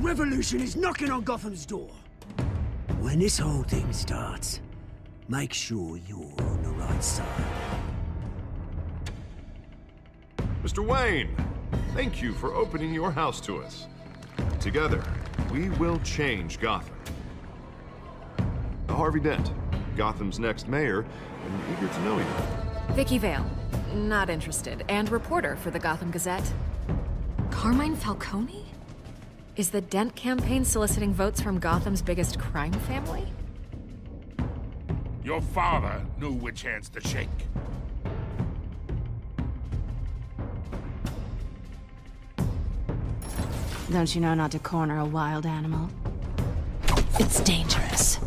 revolution is knocking on Gotham's door. When this whole thing starts, make sure you're on the right side. Mr. Wayne, thank you for opening your house to us. Together, we will change Gotham. Harvey Dent, Gotham's next mayor, and eager to know you. Vicky Vale, not interested, and reporter for the Gotham Gazette. Carmine Falcone? Is the Dent campaign soliciting votes from Gotham's biggest crime family? Your father knew which hands to shake. Don't you know not to corner a wild animal? It's dangerous.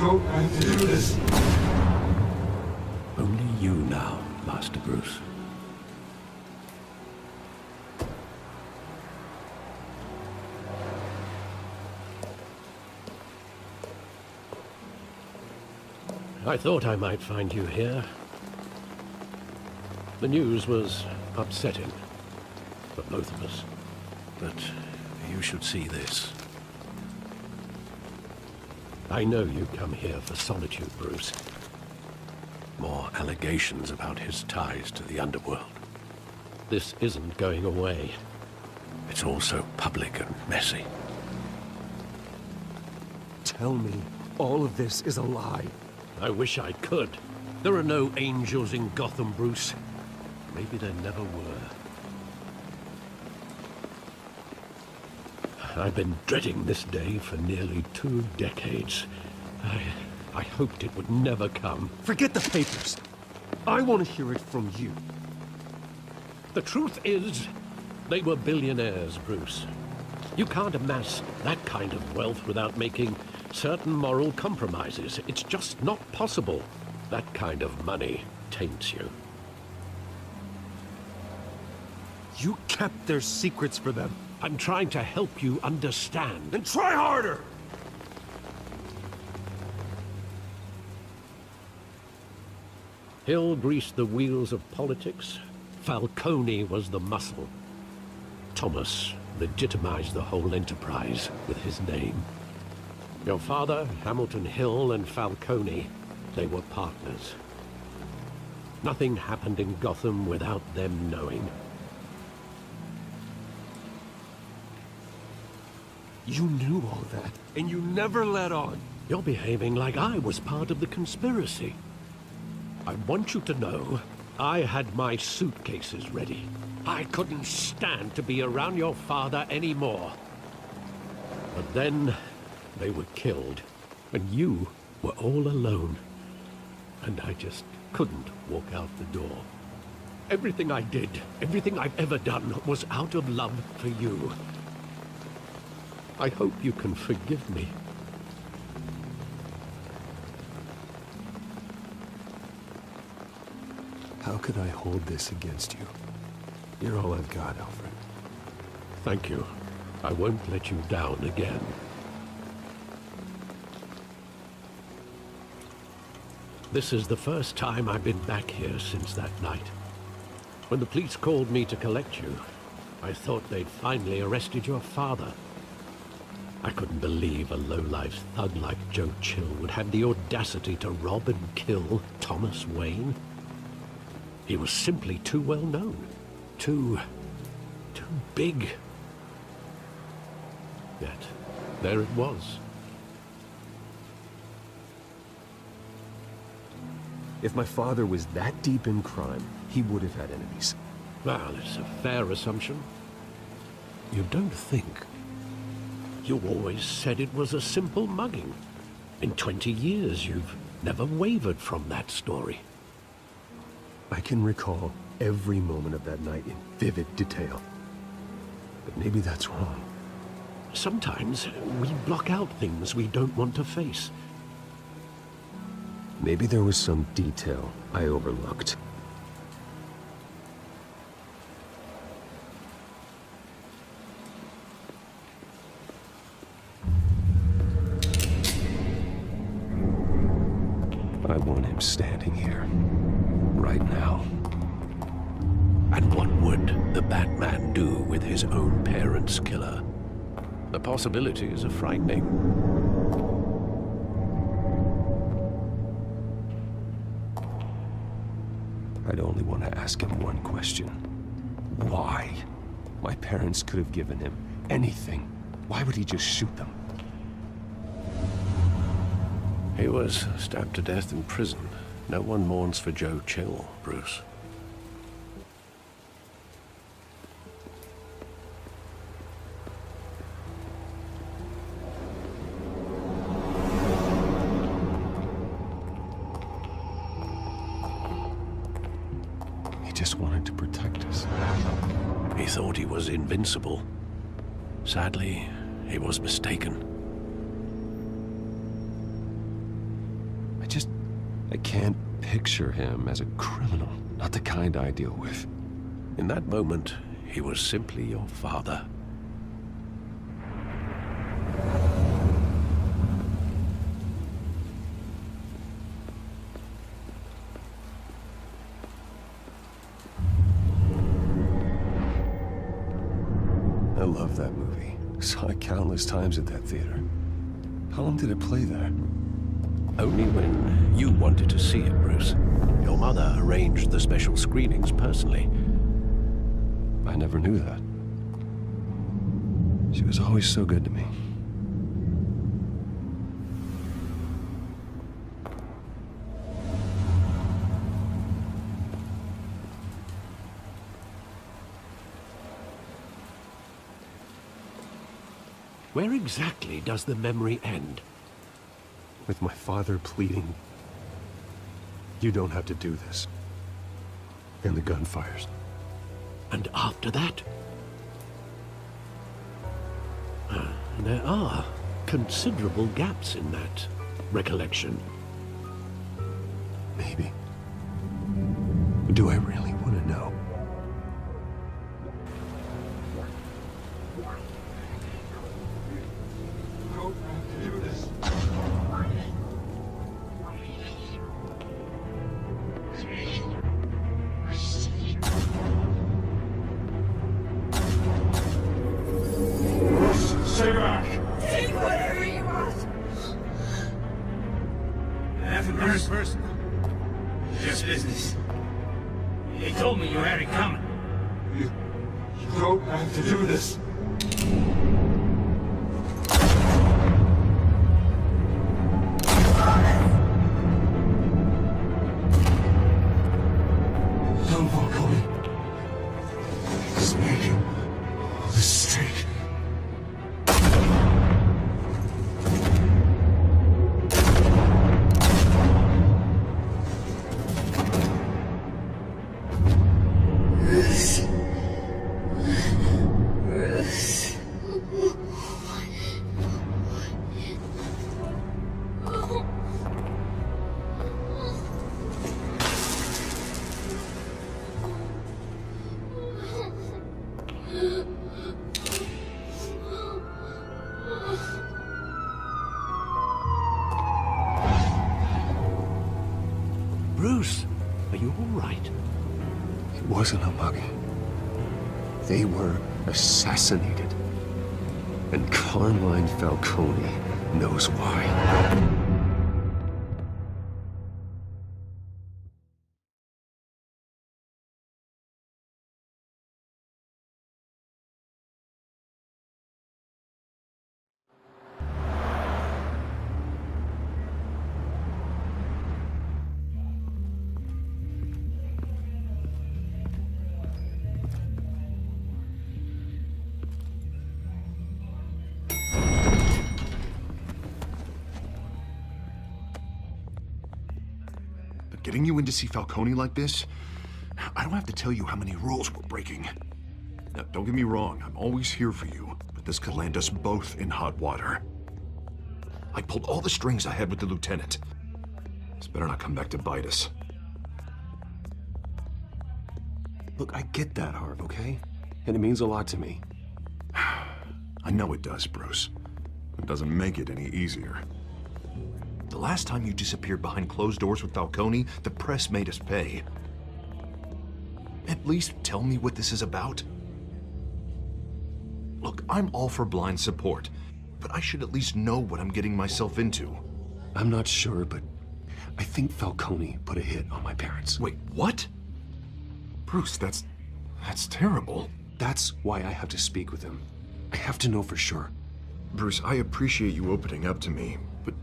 I bet. Only you now, Master Bruce. I thought I might find you here. The news was upsetting for both of us. But you should see this. I know you come here for solitude, Bruce. More allegations about his ties to the underworld. This isn't going away. It's all so public and messy. Tell me, all of this is a lie. I wish I could. There are no angels in Gotham, Bruce. Maybe there never were. I've been dreading this day for nearly 2 decades. I hoped it would never come. Forget the papers. I want to hear it from you. The truth is, they were billionaires, Bruce. You can't amass that kind of wealth without making certain moral compromises. It's just not possible. That kind of money taints you. You kept their secrets for them. I'm trying to help you understand. Then try harder! Hill greased the wheels of politics. Falcone was the muscle. Thomas legitimized the whole enterprise with his name. Your father, Hamilton Hill, and Falcone, they were partners. Nothing happened in Gotham without them knowing. You knew all that, and you never let on. You're behaving like I was part of the conspiracy. I want you to know, I had my suitcases ready. I couldn't stand to be around your father anymore. But then, they were killed, and you were all alone. And I just couldn't walk out the door. Everything I did, everything I've ever done, was out of love for you. I hope you can forgive me. How could I hold this against you? You're all I've got, Alfred. Thank you. I won't let you down again. This is the first time I've been back here since that night. When the police called me to collect you, I thought they'd finally arrested your father. I couldn't believe a low-life thug like Joe Chill would have the audacity to rob and kill Thomas Wayne. He was simply too well known. Too big. Yet, there it was. If my father was that deep in crime, he would have had enemies. Well, it's a fair assumption. You don't think? You always said it was a simple mugging. In 20 years, you've never wavered from that story. I can recall every moment of that night in vivid detail. But maybe that's wrong. Sometimes we block out things we don't want to face. Maybe there was some detail I overlooked. I want him standing here, right now. And what would the Batman do with his own parents' killer? The possibilities are frightening. I'd only want to ask him one question. Why? My parents could have given him anything. Why would he just shoot them? He was stabbed to death in prison. No one mourns for Joe Chill, Bruce. He just wanted to protect us. He thought he was invincible. Sadly, he was mistaken. I can't picture him as a criminal, not the kind I deal with. In that moment, he was simply your father. I love that movie. Saw it countless times at that theater. How long did it play there? Only when you wanted to see it, Bruce. Your mother arranged the special screenings personally. I never knew that. She was always so good to me. Where exactly does the memory end? With my father pleading, "You don't have to do this." And the gun fires. And after that? There are considerable gaps in that recollection. Maybe. But do I really want to know? Bruce, are you all right? It wasn't a mugging. They were assassinated. And Carmine Falcone knows why. getting you in to see Falcone like this? I don't have to tell you how many rules we're breaking. Now, don't get me wrong, I'm always here for you, but this could land us both in hot water. I pulled all the strings I had with the lieutenant. This better not come back to bite us. Look, I get that, Harv, okay? And it means a lot to me. I know it does, Bruce. It doesn't make it any easier. The last time you disappeared behind closed doors with Falcone, the press made us pay. At least tell me what this is about. Look, I'm all for blind support, but I should at least know what I'm getting myself into. I'm not sure, but I think Falcone put a hit on my parents. Wait, what? Bruce, that's terrible. That's why I have to speak with him. I have to know for sure. Bruce, I appreciate you opening up to me, but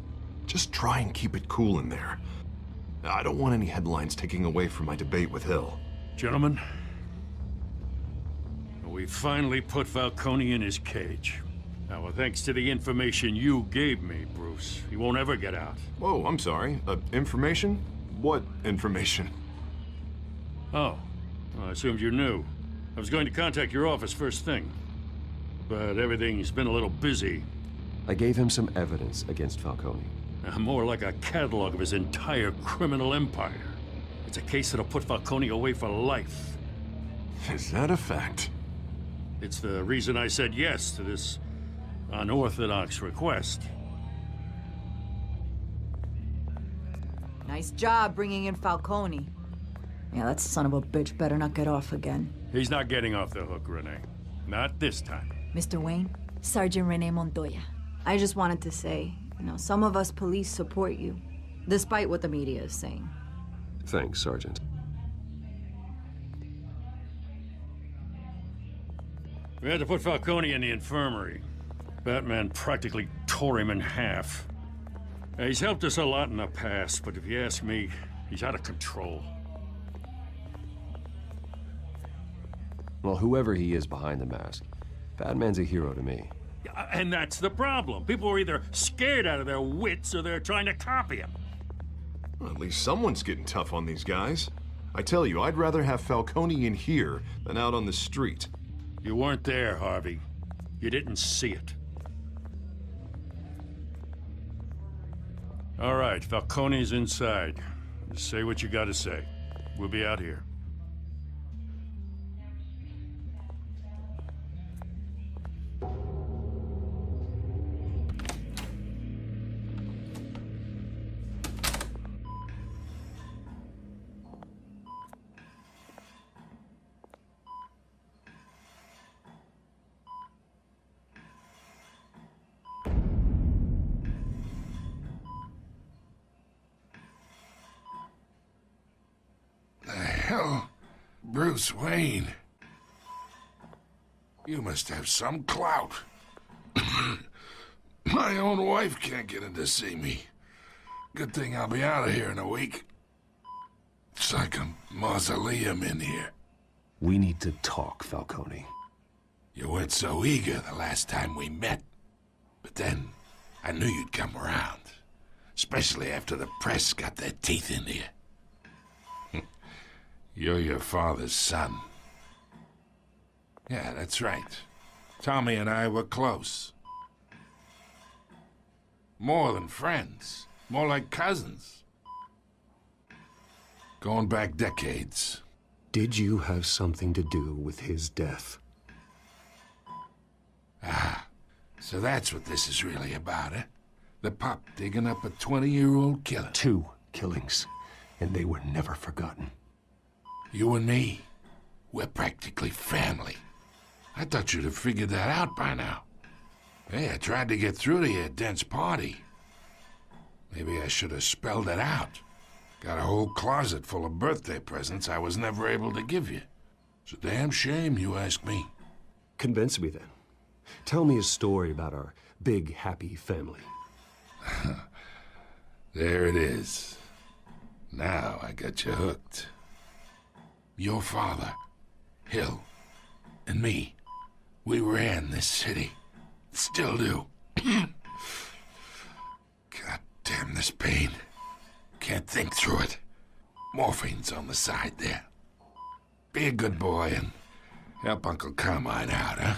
just try and keep it cool in there. I don't want any headlines taking away from my debate with Hill. Gentlemen, we finally put Falcone in his cage. Now, thanks to the information you gave me, Bruce, he won't ever get out. Whoa, I'm sorry. Information? What information? Oh, well, I assumed you knew. I was going to contact your office first thing, but everything's been a little busy. I gave him some evidence against Falcone. More like a catalog of his entire criminal empire. It's a case that'll put Falcone away for life. Is that a fact? It's the reason I said yes to this unorthodox request. Nice job bringing in Falcone. Yeah, that son of a bitch better not get off again. He's not getting off the hook, Renee. Not this time. Mr. Wayne, Sergeant Renee Montoya. I just wanted to say, some of us police support you, despite what the media is saying. Thanks, Sergeant. We had to put Falcone in the infirmary. Batman practically tore him in half. He's helped us a lot in the past, but if you ask me, he's out of control. Well, whoever he is behind the mask, Batman's a hero to me. And that's the problem. People are either scared out of their wits or they're trying to copy him. Well, at least someone's getting tough on these guys. I tell you, I'd rather have Falcone in here than out on the street. You weren't there, Harvey. You didn't see it. All right, Falcone's inside. Just say what you gotta say. We'll be out here. Hell, Bruce Wayne. You must have some clout. My own wife can't get in to see me. Good thing I'll be out of here in a week. It's like a mausoleum in here. We need to talk, Falcone. You weren't so eager the last time we met. But then, I knew you'd come around. Especially after the press got their teeth into you. You're your father's son. Yeah, that's right. Tommy and I were close. More than friends. More like cousins. Going back decades. Did you have something to do with his death? Ah, so that's what this is really about, eh? The pup digging up a 20-year-old killer. 2 killings, and they were never forgotten. You and me, we're practically family. I thought you'd have figured that out by now. Hey, I tried to get through to your dense party. Maybe I should have spelled it out. Got a whole closet full of birthday presents I was never able to give you. It's a damn shame, you ask me. Convince me then. Tell me a story about our big, happy family. There it is. Now I got you hooked. Your father, Hill, and me, we ran this city. Still do. God damn this pain. Can't think through it. Morphine's on the side there. Be a good boy and help Uncle Carmine out, huh?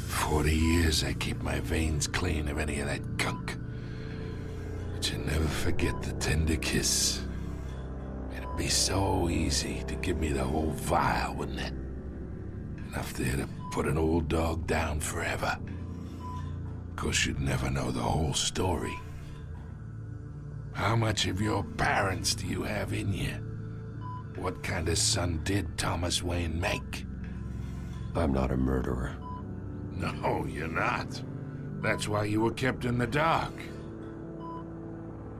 40 years I keep my veins clean of any of that gunk. But you never forget the tender kiss. It'd be so easy to give me the whole vial, wouldn't it? Enough there to put an old dog down forever. Of course, you'd never know the whole story. How much of your parents do you have in you? What kind of son did Thomas Wayne make? I'm not a murderer. No, you're not. That's why you were kept in the dark.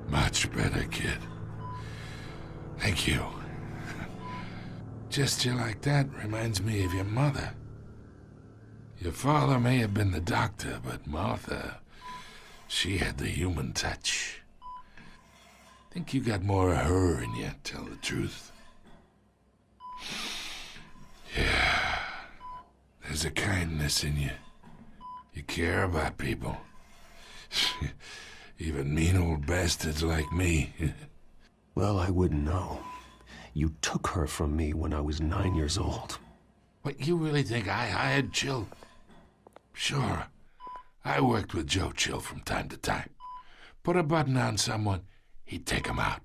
Much better, kid. Thank you. Gesture like that reminds me of your mother. Your father may have been the doctor, but Martha, she had the human touch. Think you got more of her in you, tell the truth. Yeah, there's a kindness in you. You care about people. Even mean old bastards like me. Well, I wouldn't know. You took her from me when I was 9 years old. What, you really think I hired Chill? Sure. I worked with Joe Chill from time to time. Put a button on someone, he'd take him out.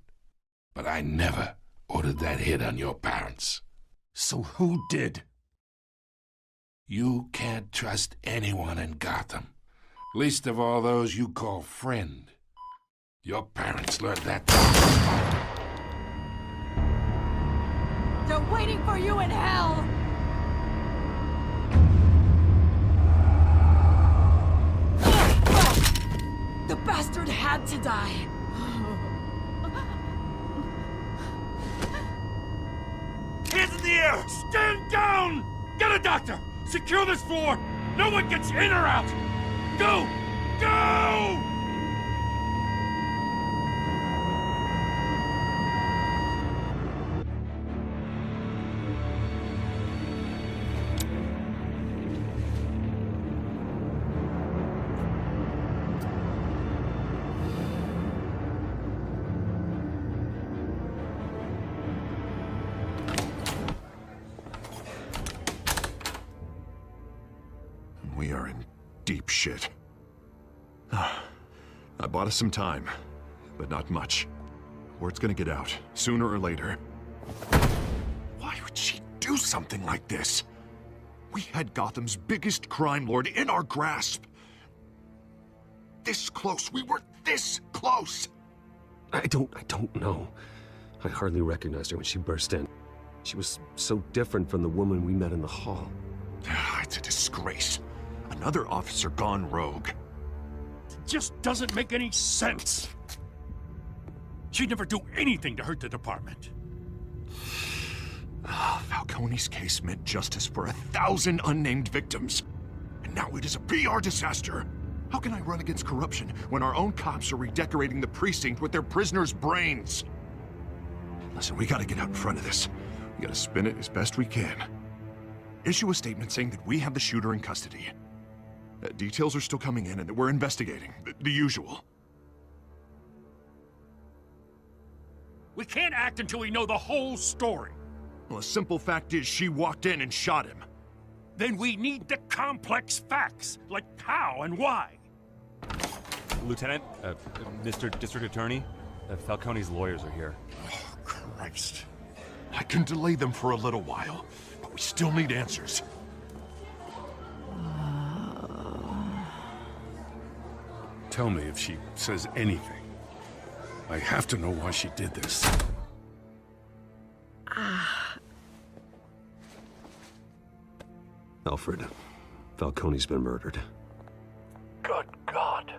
But I never ordered that hit on your parents. So who did? You can't trust anyone in Gotham. Least of all those you call friend. Your parents learned that. They're waiting for you in hell! The bastard had to die. Hands in the air! Stand down! Get a doctor! Secure this floor! No one gets in or out! Go! Go! We are in deep shit. I bought us some time, but not much. Word's gonna get out, sooner or later. Why would she do something like this? We had Gotham's biggest crime lord in our grasp. This close, we were this close! I don't know. I hardly recognized her when she burst in. She was so different from the woman we met in the hall. It's a disgrace. Another officer gone rogue. It just doesn't make any sense. She'd never do anything to hurt the department. Falcone's case meant justice for 1,000 unnamed victims. And now it is a PR disaster. How can I run against corruption when our own cops are redecorating the precinct with their prisoners' brains? Listen, we gotta get out in front of this. We gotta spin it as best we can. Issue a statement saying that we have the shooter in custody. Details are still coming in and that we're investigating. The usual. We can't act until we know the whole story. Well, a simple fact is she walked in and shot him. Then we need the complex facts, like how and why. Lieutenant, Mr. District Attorney, Falcone's lawyers are here. Oh, Christ. I can delay them for a little while, but we still need answers. Tell me if she says anything. I have to know why she did this. Alfred, Falcone's been murdered. Good God.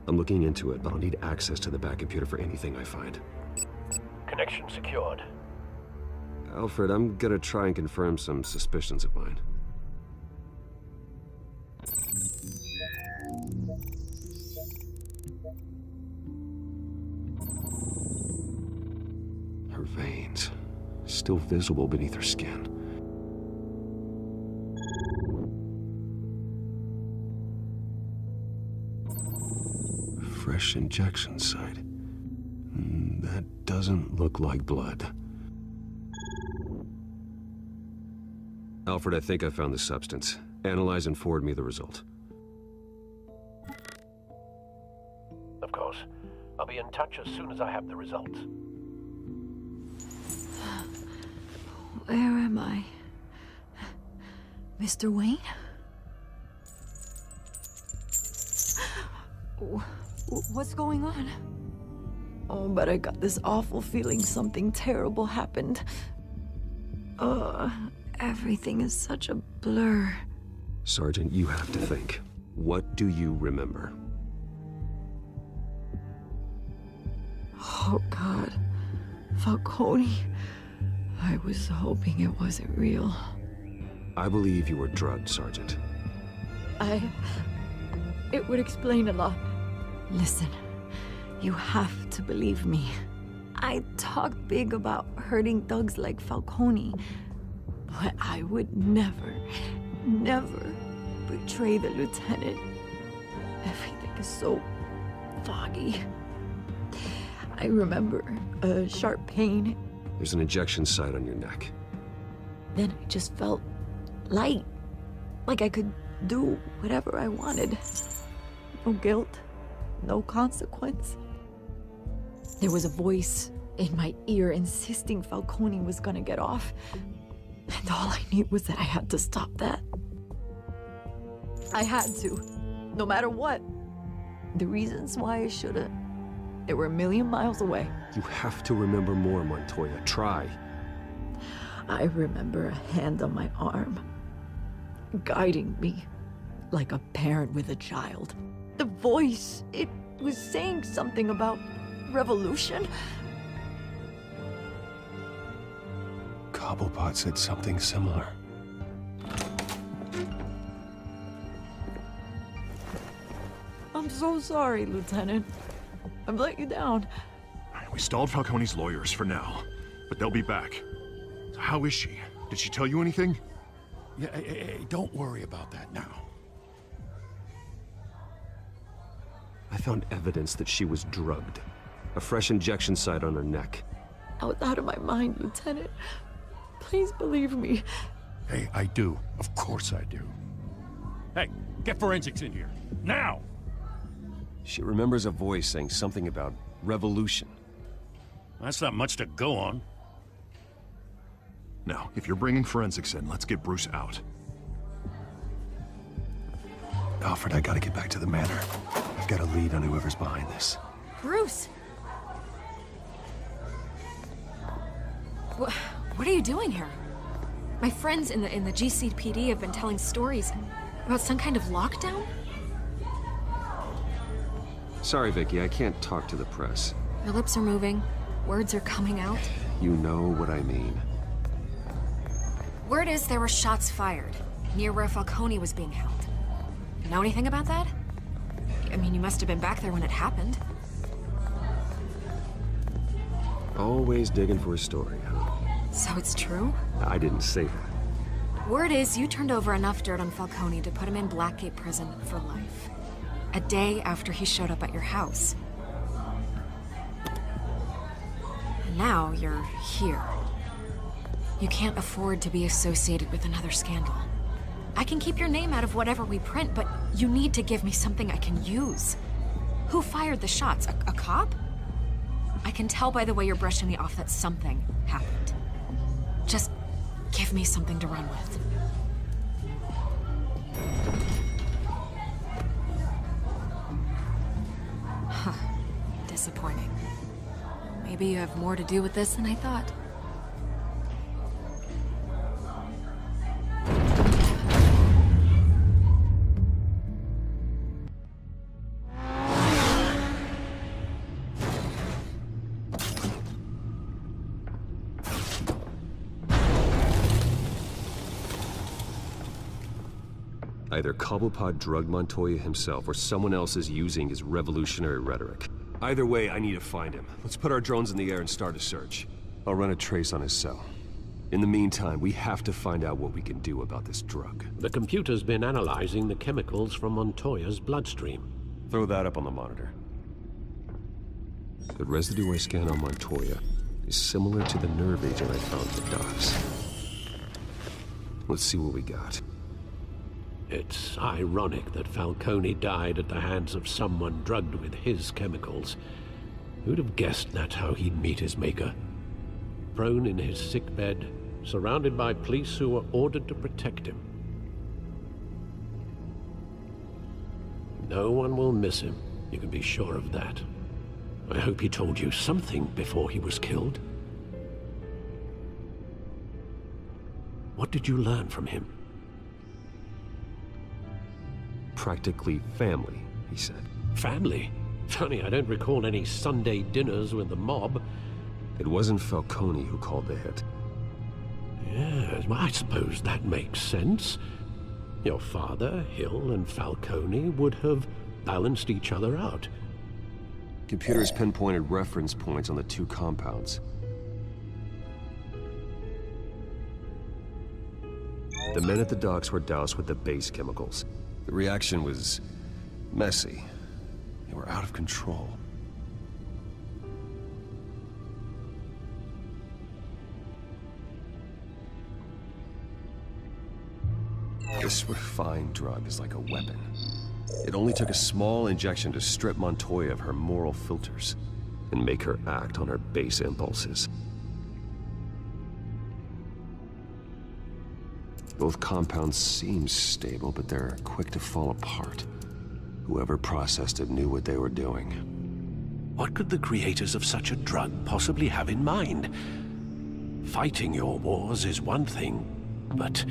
I'm looking into it, but I'll need access to the back computer for anything I find. Connection secured. Alfred, I'm gonna try and confirm some suspicions of mine. still visible beneath her skin. Fresh injection site. That doesn't look like blood. Alfred, I think I found the substance. Analyze and forward me the result. Of course. I'll be in touch as soon as I have the results. Where am I? Mr. Wayne? What's going on? Oh, but I got this awful feeling something terrible happened. Everything is such a blur. Sergeant, you have to think. What do you remember? Oh, God. Falcone. I was hoping it wasn't real. I believe you were drugged, Sergeant. It would explain a lot. Listen, you have to believe me. I talk big about hurting thugs like Falcone, but I would never betray the lieutenant. Everything is so foggy. I remember a sharp pain. There's an injection site on your neck. Then I just felt light, like I could do whatever I wanted. No guilt, no consequence. There was a voice in my ear insisting Falcone was gonna get off. And all I knew was that I had to stop that. I had to, no matter what. The reasons why I should've, they were a million miles away. You have to remember more, Montoya. Try. I remember a hand on my arm, guiding me like a parent with a child. The voice, it was saying something about revolution. Cobblepot said something similar. I'm so sorry, Lieutenant. I've let you down. We stalled Falcone's lawyers for now, but they'll be back. So how is she? Did she tell you anything? Yeah, hey, don't worry about that now. I found evidence that she was drugged. A fresh injection site on her neck. I was out of my mind, Lieutenant. Please believe me. Hey, I do. Of course I do. Hey, get forensics in here. Now! She remembers a voice saying something about revolution. That's not much to go on. Now, if you're bringing forensics in, let's get Bruce out. Alfred, I gotta get back to the manor. I've got a lead on whoever's behind this. Bruce! What are you doing here? My friends in the GCPD have been telling stories about some kind of lockdown? Sorry, Vicky, I can't talk to the press. Your lips are moving. Words are coming out. You know what I mean. Word is there were shots fired near where Falcone was being held. You know anything about that? I mean, you must have been back there when it happened. Always digging for a story, huh? So it's true? I didn't say that. Word is you turned over enough dirt on Falcone to put him in Blackgate Prison for life. A day after he showed up at your house. And now you're here. You can't afford to be associated with another scandal. I can keep your name out of whatever we print, but you need to give me something I can use. Who fired the shots? A cop? I can tell by the way you're brushing me off that something happened. Just give me something to run with. Huh. Disappointing. Maybe you have more to do with this than I thought. Either Cobblepot drugged Montoya himself, or someone else is using his revolutionary rhetoric. Either way, I need to find him. Let's put our drones in the air and start a search. I'll run a trace on his cell. In the meantime, we have to find out what we can do about this drug. The computer's been analyzing the chemicals from Montoya's bloodstream. Throw that up on the monitor. The residue I scanned on Montoya is similar to the nerve agent I found at the docks. Let's see what we got. It's ironic that Falcone died at the hands of someone drugged with his chemicals. Who'd have guessed that's how he'd meet his maker? Prone in his sickbed, surrounded by police who were ordered to protect him. No one will miss him, you can be sure of that. I hope he told you something before he was killed. What did you learn from him? Practically family, he said. Family? Funny, I don't recall any Sunday dinners with the mob. It wasn't Falcone who called the hit. Yes, well, I suppose that makes sense. Your father, Hill, and Falcone would have balanced each other out. Computers pinpointed reference points on the two compounds. The men at the docks were doused with the base chemicals. The reaction was messy. They were out of control. This refined drug is like a weapon. It only took a small injection to strip Montoya of her moral filters and make her act on her base impulses. Both compounds seem stable, but they're quick to fall apart. Whoever processed it knew what they were doing. What could the creators of such a drug possibly have in mind? Fighting your wars is one thing, but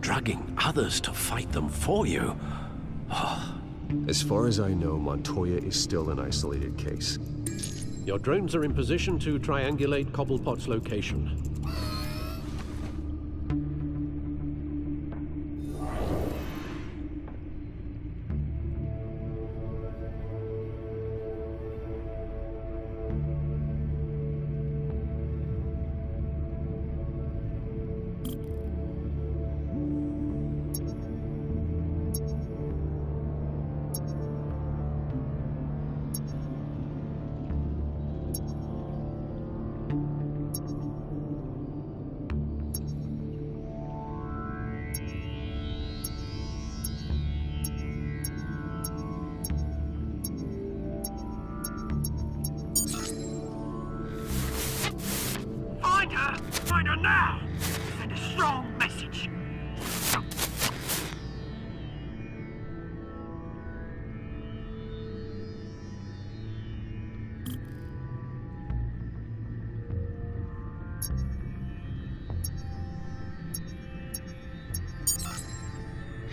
drugging others to fight them for you? As far as I know, Montoya is still an isolated case. Your drones are in position to triangulate Cobblepot's location. Find her now! Send a strong message.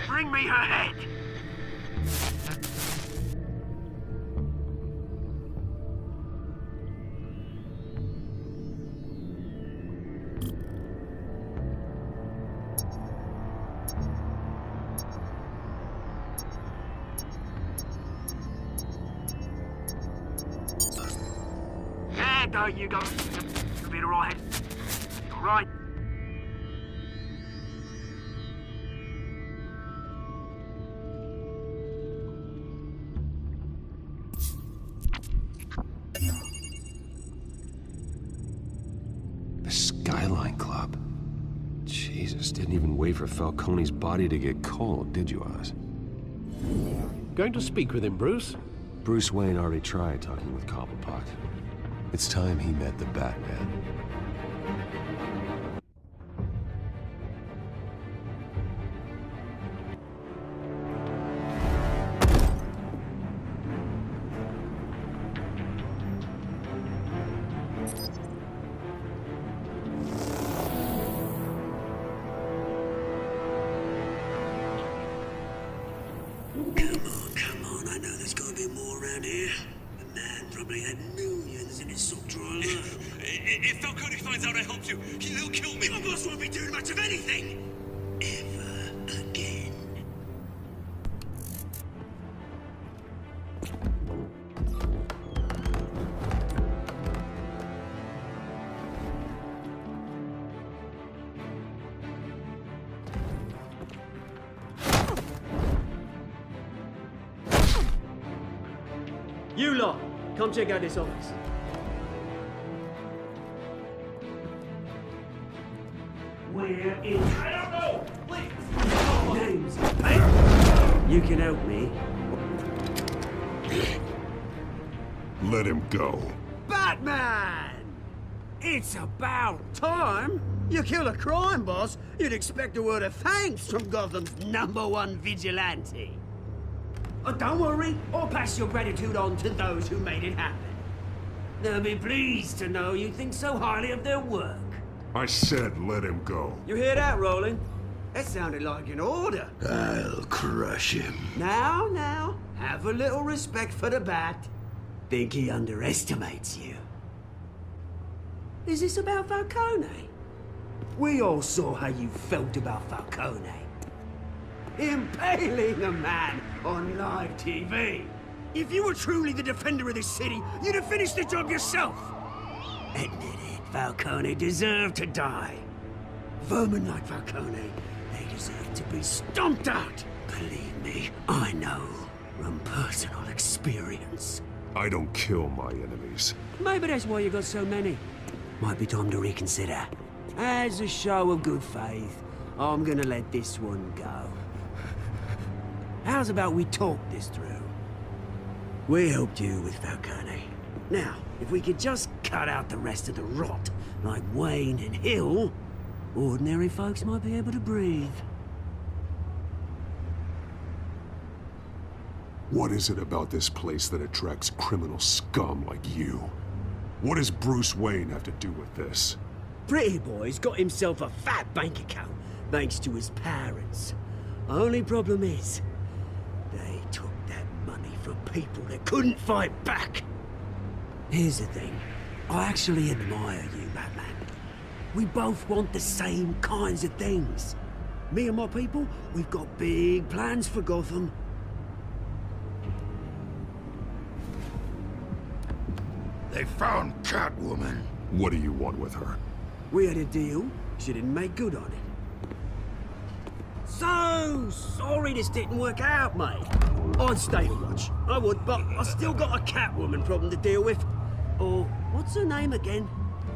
Bring me her head! There you go. You'll be alright. Right. The Skyline Club. Jesus, didn't even wait for Falcone's body to get cold, did you, Oz? Going to speak with him, Bruce? Bruce Wayne already tried talking with Cobblepot. It's time he met the Batman. Come on, I know there's gonna be more around here. The man probably had millions in his sock drawer. If Falcone finds out I helped you, he'll kill me. Your boss won't be doing much of anything! Ever again. You lot, come check out this office. We're in... I don't know! Please! Names. Hey! You can help me. Let him go. Batman! It's about time. You kill a crime boss, you'd expect a word of thanks from Gotham's #1 vigilante. Oh, don't worry, I'll pass your gratitude on to those who made it happen. They'll be pleased to know you think so highly of their work. I said let him go. You hear that, Roland? That sounded like an order. I'll crush him. Now, have a little respect for the Bat. Think he underestimates you. Is this about Falcone? We all saw how you felt about Falcone. Impaling a man on live TV. If you were truly the defender of this city, you'd have finished the job yourself. Admit it, Falcone deserved to die. Vermin like Falcone, they deserve to be stomped out. Believe me, I know from personal experience. I don't kill my enemies. Maybe that's why you got so many. Might be time to reconsider. As a show of good faith, I'm gonna let this one go. How's about we talk this through? We helped you with Falcone. Now, if we could just cut out the rest of the rot, like Wayne and Hill, ordinary folks might be able to breathe. What is it about this place that attracts criminal scum like you? What does Bruce Wayne have to do with this? Pretty Boy's got himself a fat bank account, thanks to his parents. Only problem is, they took that money from people that couldn't fight back. Here's the thing. I actually admire you, Batman. We both want the same kinds of things. Me and my people, we've got big plans for Gotham. They found Catwoman. What do you want with her? We had a deal. She didn't make good on it. So sorry this didn't work out, mate. I'd stay to watch. I would, but I still got a Catwoman problem to deal with. Or, what's her name again?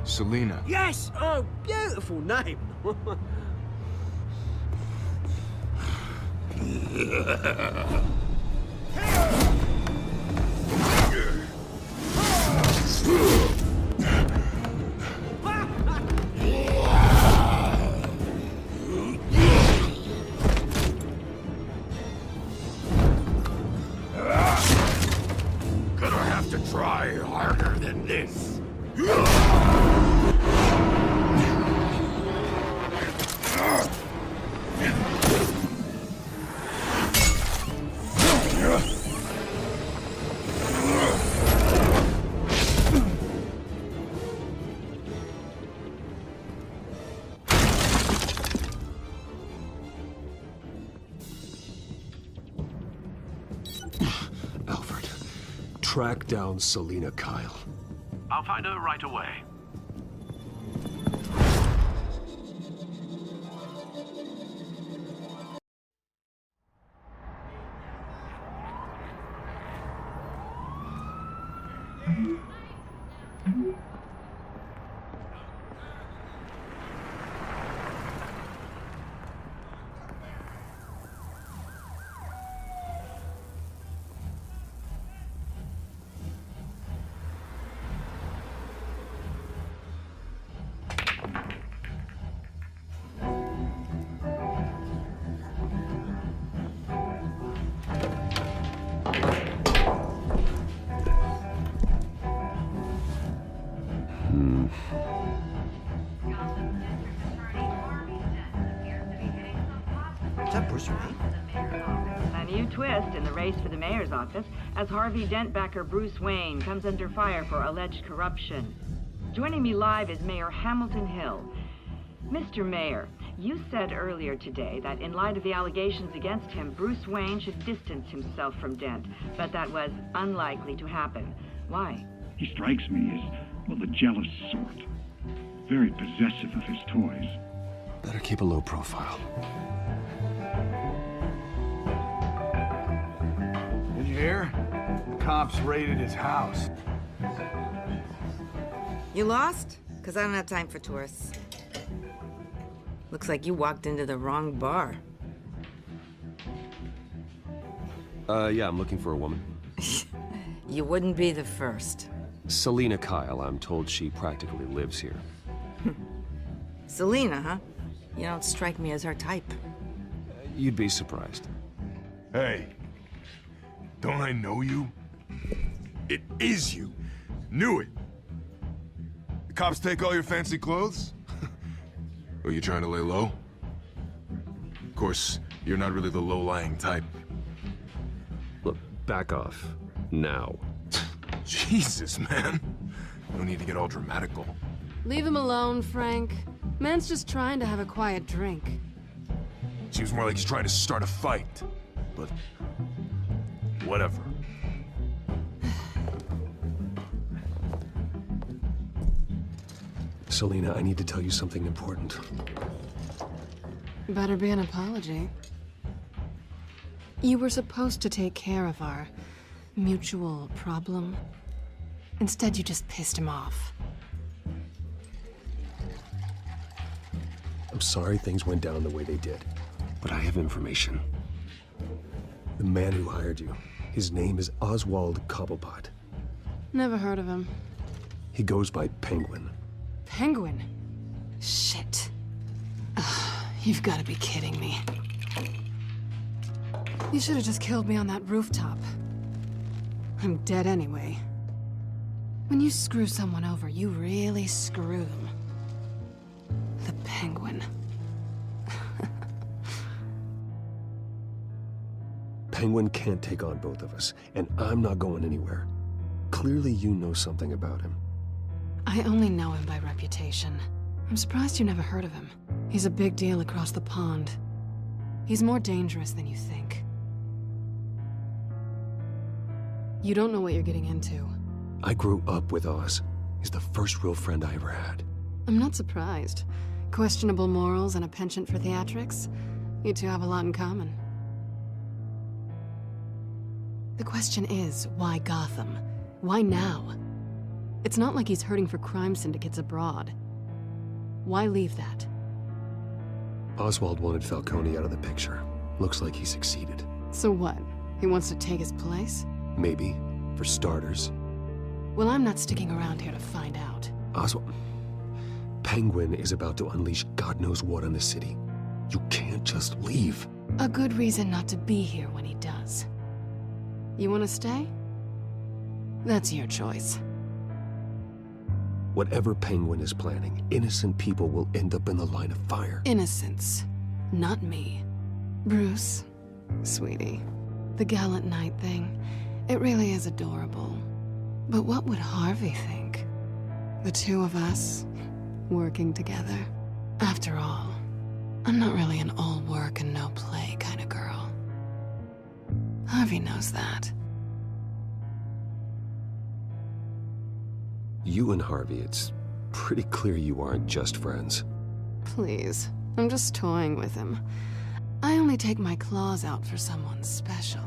Selina. Yes! Oh, beautiful name. Gonna have to try harder than this. Alfred, track down Selina Kyle. I'll find her right away. Is that Bruce Wayne? A new twist in the race for the mayor's office as Harvey Dent-backer Bruce Wayne comes under fire for alleged corruption. Joining me live is Mayor Hamilton Hill. Mr. Mayor, you said earlier today that in light of the allegations against him, Bruce Wayne should distance himself from Dent, but that was unlikely to happen. Why? He strikes me as, well, the jealous sort. Very possessive of his toys. Better keep a low profile. Did you hear? The cops raided his house. You lost? Because I don't have time for tourists. Looks like you walked into the wrong bar. Yeah, I'm looking for a woman. You wouldn't be the first. Selina Kyle, I'm told she practically lives here. Selina, huh? You don't strike me as her type. You'd be surprised. Hey, don't I know you? It is you. Knew it. The cops take all your fancy clothes? Are you trying to lay low? Of course, you're not really the low-lying type. Look, back off. Now. Jesus, man. No need to get all dramatical. Leave him alone, Frank. Man's just trying to have a quiet drink. Seems more like he's trying to start a fight. But... whatever. Selina, I need to tell you something important. Better be an apology. You were supposed to take care of our mutual problem. Instead, you just pissed him off. I'm sorry things went down the way they did, but I have information. The man who hired you, his name is Oswald Cobblepot. Never heard of him. He goes by Penguin. Penguin? Shit. You've got to be kidding me. You should have just killed me on that rooftop. I'm dead anyway. When you screw someone over, you really screw them. The Penguin. Penguin can't take on both of us, and I'm not going anywhere. Clearly you know something about him. I only know him by reputation. I'm surprised you never heard of him. He's a big deal across the pond. He's more dangerous than you think. You don't know what you're getting into. I grew up with Oz. He's the first real friend I ever had. I'm not surprised. Questionable morals and a penchant for theatrics. You two have a lot in common. The question is, why Gotham? Why now? It's not like he's hurting for crime syndicates abroad. Why leave that? Oswald wanted Falcone out of the picture. Looks like he succeeded. So what? He wants to take his place? Maybe, for starters. Well, I'm not sticking around here to find out. Oswald... Penguin is about to unleash God knows what on the city. You can't just leave. A good reason not to be here when he does. You want to stay? That's your choice. Whatever Penguin is planning, innocent people will end up in the line of fire. Innocence. Not me. Bruce, sweetie, the gallant knight thing, it really is adorable. But what would Harvey think? The two of us, working together. After all, I'm not really an all work and no play kind of girl. Harvey knows that. You and Harvey, it's pretty clear you aren't just friends. Please, I'm just toying with him. I only take my claws out for someone special.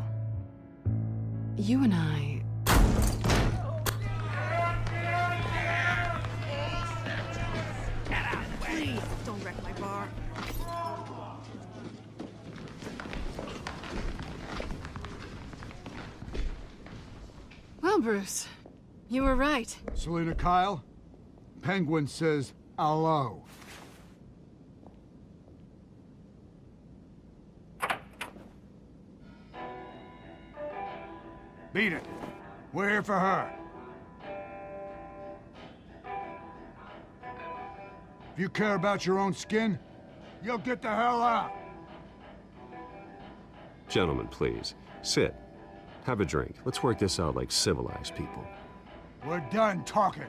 You and I... Please, don't wreck my bar. Well, Bruce, you were right. Selina Kyle, Penguin says hello. Beat it. We're here for her. If you care about your own skin, you'll get the hell out. Gentlemen, please, sit. Have a drink. Let's work this out like civilized people. We're done talking.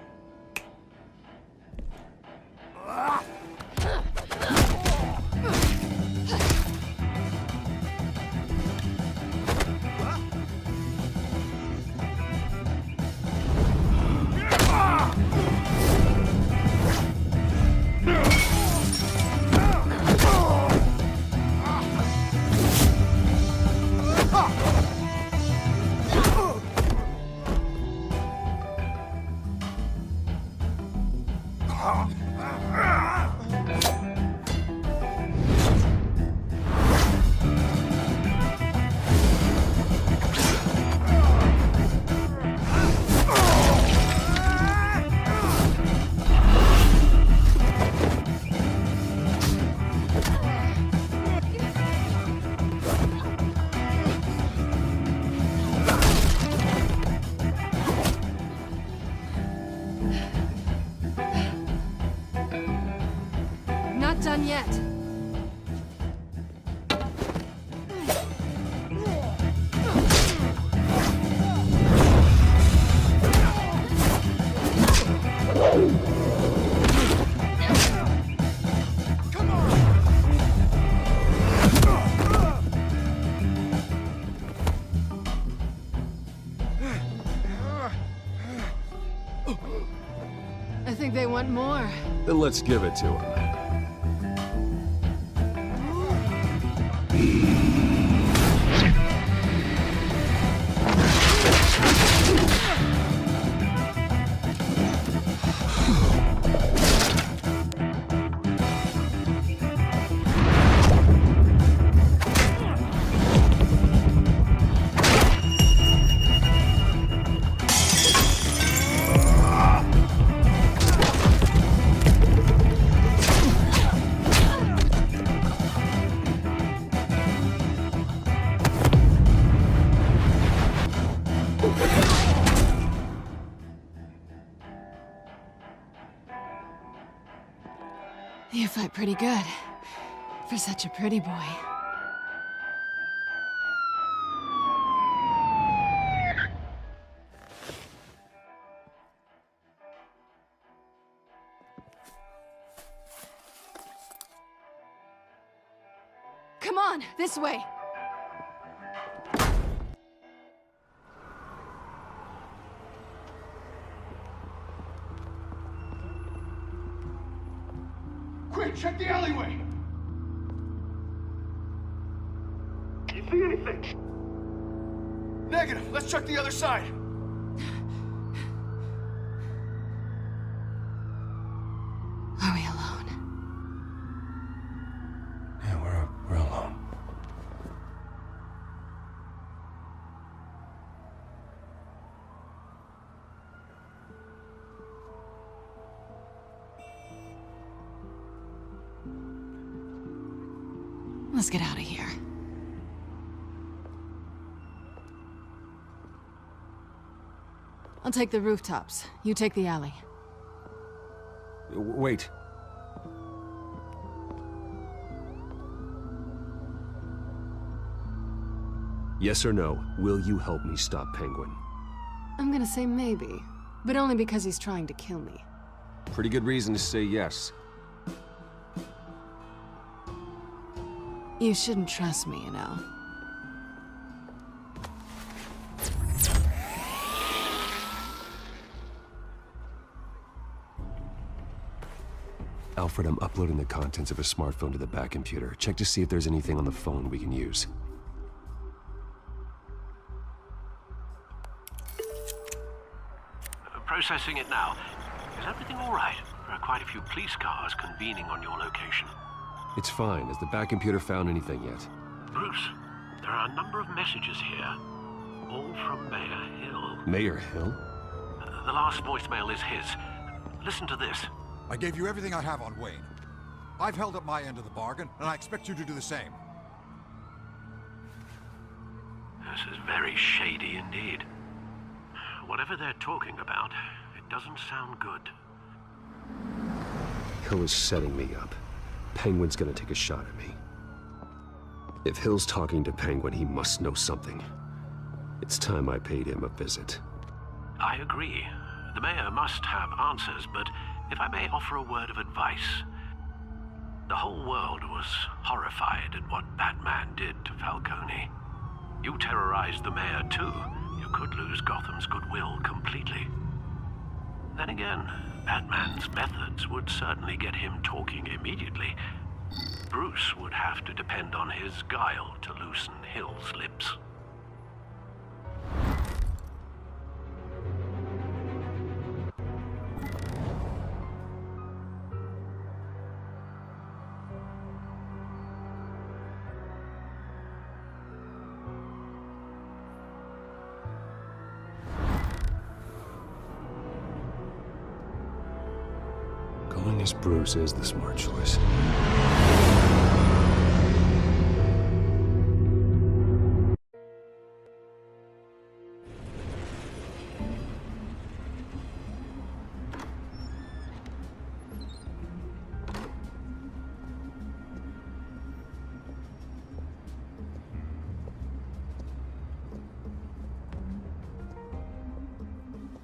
yet. I think they want more. Then let's give it to him. You fight pretty good. For such a pretty boy. Come on, this way. Quick, check the alleyway! You see anything? Negative. Let's check the other side. Are we alone? Yeah, we're alone. Let's get out of here. I'll take the rooftops. You take the alley. Wait. Yes or no, will you help me stop Penguin? I'm gonna say maybe, but only because he's trying to kill me. Pretty good reason to say yes. You shouldn't trust me, you know. Alfred, I'm uploading the contents of a smartphone to the back computer. Check to see if there's anything on the phone we can use. Processing it now. Is everything all right? There are quite a few police cars convening on your location. It's fine. Has the back computer found anything yet? Bruce, there are a number of messages here, all from Mayor Hill. Mayor Hill? The last voicemail is his. Listen to this. I gave you everything I have on Wayne. I've held up my end of the bargain, and I expect you to do the same. This is very shady indeed. Whatever they're talking about, it doesn't sound good. Hill is setting me up. Penguin's gonna take a shot at me. If Hill's talking to Penguin, he must know something. It's time I paid him a visit. I agree. The mayor must have answers, but if I may offer a word of advice. The whole world was horrified at what Batman did to Falcone. You terrorized the mayor too. You could lose Gotham's goodwill completely. Then again, Batman's methods would certainly get him talking immediately. Bruce would have to depend on his guile to loosen Hill's lips. Going as Bruce is the smart choice.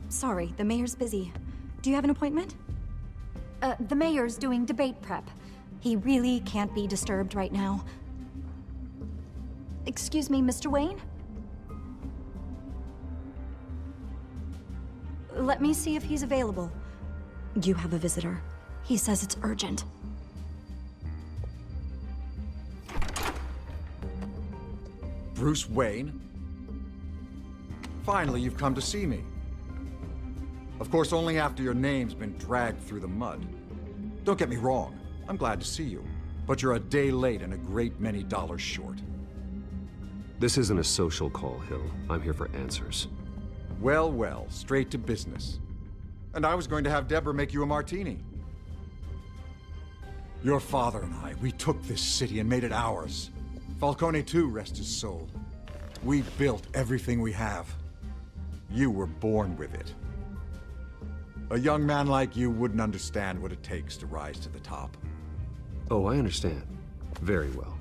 Sorry, the mayor's busy. Do you have an appointment? The mayor's doing debate prep. He really can't be disturbed right now. Excuse me, Mr. Wayne? Let me see if he's available. You have a visitor. He says it's urgent. Bruce Wayne? Finally, you've come to see me. Of course, only after your name's been dragged through the mud. Don't get me wrong, I'm glad to see you. But you're a day late and a great many dollars short. This isn't a social call, Hill. I'm here for answers. Well, well, straight to business. And I was going to have Deborah make you a martini. Your father and I, we took this city and made it ours. Falcone too, rest his soul. We built everything we have. You were born with it. A young man like you wouldn't understand what it takes to rise to the top. Oh, I understand. Very well.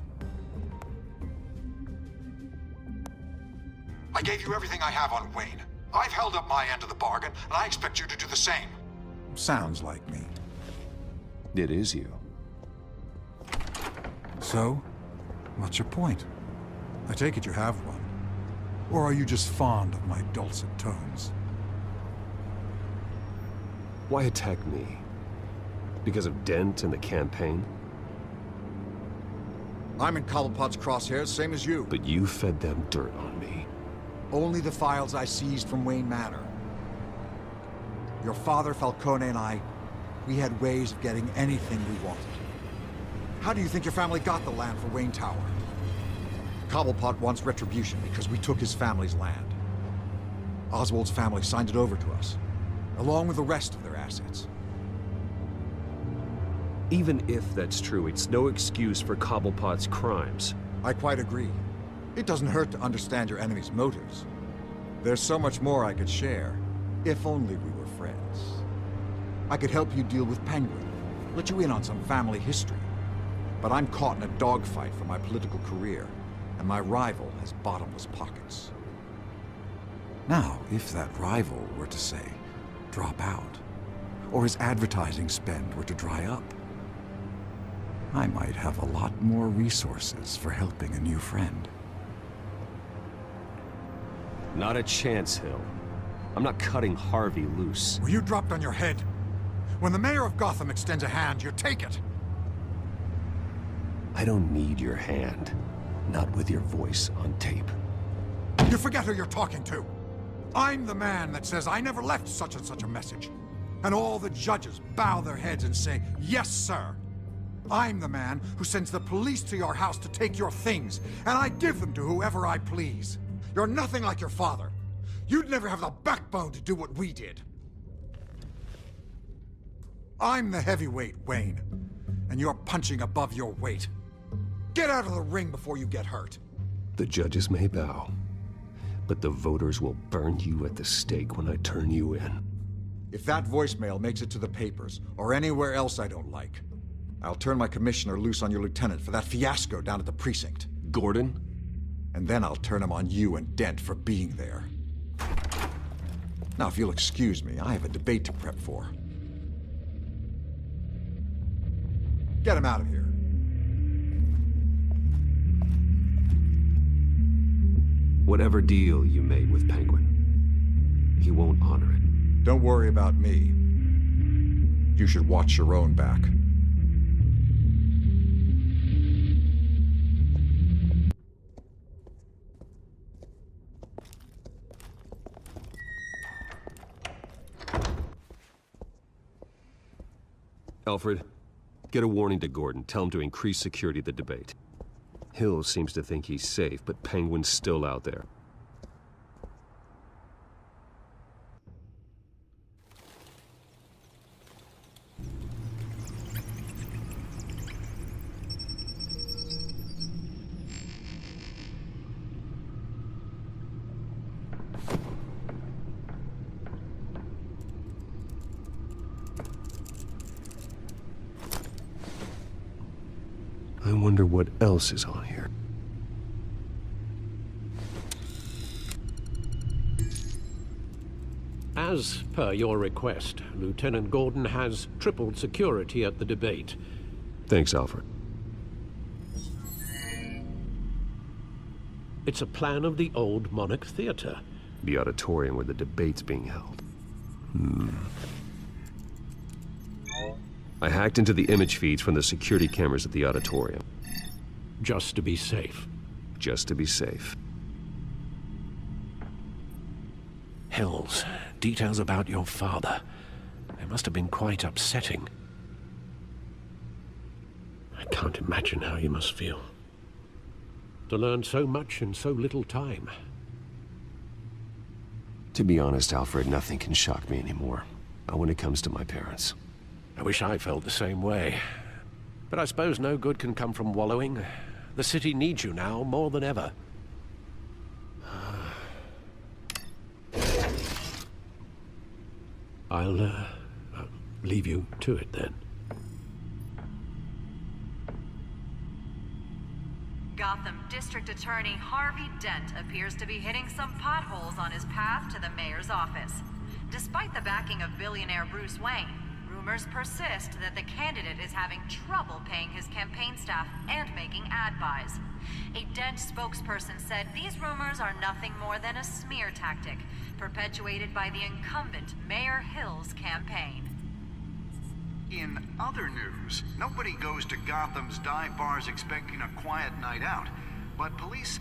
I gave you everything I have on Wayne. I've held up my end of the bargain, and I expect you to do the same. Sounds like me. It is you. So, what's your point? I take it you have one. Or are you just fond of my dulcet tones? Why attack me? Because of Dent and the campaign? I'm in Cobblepot's crosshairs, same as you. But you fed them dirt on me. Only the files I seized from Wayne Manor. Your father, Falcone, and I, we had ways of getting anything we wanted. How do you think your family got the land for Wayne Tower? Cobblepot wants retribution because we took his family's land. Oswald's family signed it over to us, along with the rest of their assets. Even if that's true, it's no excuse for Cobblepot's crimes. I quite agree. It doesn't hurt to understand your enemy's motives. There's so much more I could share, if only we were friends. I could help you deal with Penguin, let you in on some family history. But I'm caught in a dogfight for my political career, and my rival has bottomless pockets. Now, if that rival were to say, drop out, or his advertising spend were to dry up, I might have a lot more resources for helping a new friend. Not a chance, Hill. I'm not cutting Harvey loose. Were you dropped on your head? When the mayor of Gotham extends a hand, you take it! I don't need your hand. Not with your voice on tape. You forget who you're talking to! I'm the man that says I never left such and such a message. And all the judges bow their heads and say, yes, sir. I'm the man who sends the police to your house to take your things, and I give them to whoever I please. You're nothing like your father. You'd never have the backbone to do what we did. I'm the heavyweight, Wayne, and you're punching above your weight. Get out of the ring before you get hurt. The judges may bow, but the voters will burn you at the stake when I turn you in. If that voicemail makes it to the papers, or anywhere else I don't like, I'll turn my commissioner loose on your lieutenant for that fiasco down at the precinct. Gordon? And then I'll turn him on you and Dent for being there. Now, if you'll excuse me, I have a debate to prep for. Get him out of here. Whatever deal you made with Penguin, he won't honor it. Don't worry about me. You should watch your own back. Alfred, get a warning to Gordon. Tell him to increase security at the debate. Hill seems to think he's safe, but Penguin's still out there. I wonder what else is on here. As per your request, Lieutenant Gordon has tripled security at the debate. Thanks, Alfred. It's a plan of the old Monarch Theater. The auditorium where the debate's being held. I hacked into the image feeds from the security cameras at the auditorium. Just to be safe. Just to be safe. Hills, details about your father. They must have been quite upsetting. I can't imagine how you must feel. To learn so much in so little time. To be honest, Alfred, nothing can shock me anymore. Not when it comes to my parents. I wish I felt the same way. But I suppose no good can come from wallowing. The city needs you now more than ever. I'll leave you to it then. Gotham District Attorney Harvey Dent appears to be hitting some potholes on his path to the mayor's office. Despite the backing of billionaire Bruce Wayne, rumors persist that the candidate is having trouble paying his campaign staff and making ad buys. A Dent spokesperson said these rumors are nothing more than a smear tactic, perpetuated by the incumbent Mayor Hill's campaign. In other news, nobody goes to Gotham's dive bars expecting a quiet night out, but police...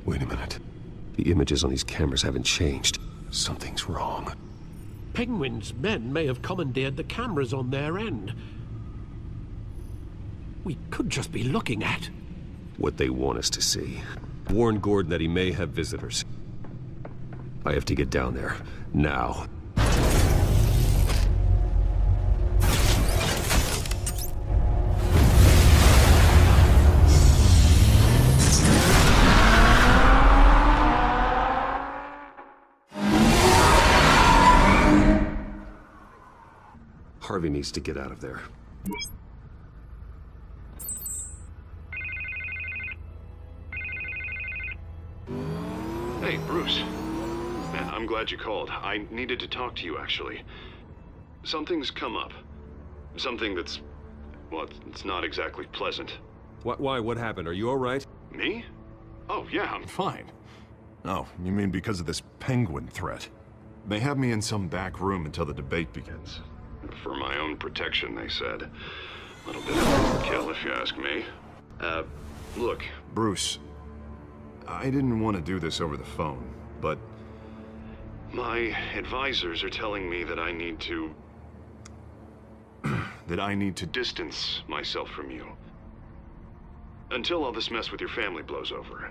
Wait a minute. The images on these cameras haven't changed. Something's wrong. Penguin's men may have commandeered the cameras on their end. We could just be looking at what they want us to see. Warn Gordon that he may have visitors. I have to get down there, now. Harvey needs to get out of there. Hey, Bruce. Man, I'm glad you called. I needed to talk to you, actually. Something's come up. Something that's... well, it's not exactly pleasant. Why? What happened? Are you all right? Me? Oh, yeah, I'm fine. Oh, you mean because of this penguin threat? They have me in some back room until the debate begins. For my own protection, they said. A little bit of overkill, if you ask me. Look, Bruce, I didn't want to do this over the phone, but... my advisors are telling me that I need to... that I need to distance myself from you. Until all this mess with your family blows over.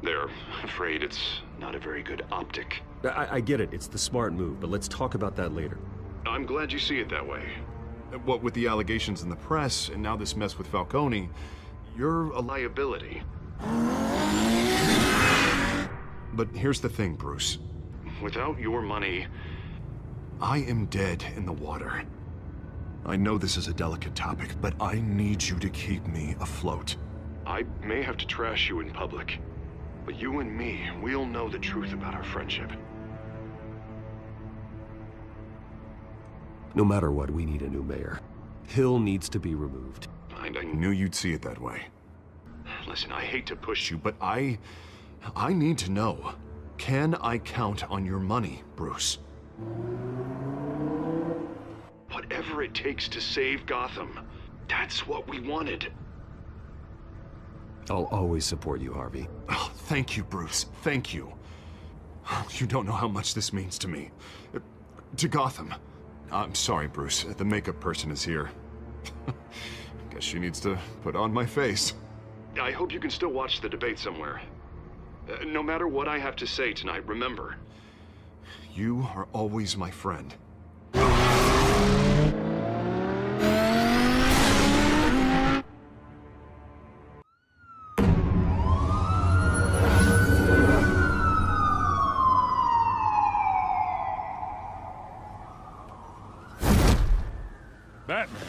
They're afraid it's not a very good optic. I get it. It's the smart move, but let's talk about that later. I'm glad you see it that way. What with the allegations in the press, and now this mess with Falcone, you're a liability. But here's the thing, Bruce. Without your money... I am dead in the water. I know this is a delicate topic, but I need you to keep me afloat. I may have to trash you in public, but you and me, we'll know the truth about our friendship. No matter what, we need a new mayor. Hill needs to be removed. I knew you'd see it that way. Listen, I hate to push you, but I need to know. Can I count on your money, Bruce? Whatever it takes to save Gotham. That's what we wanted. I'll always support you, Harvey. Oh, thank you, Bruce. Thank you. You don't know how much this means to me. To Gotham. I'm sorry, Bruce. The makeup person is here. Guess she needs to put on my face. I hope you can still watch the debate somewhere. No matter what I have to say tonight, remember. You are always my friend. Batman.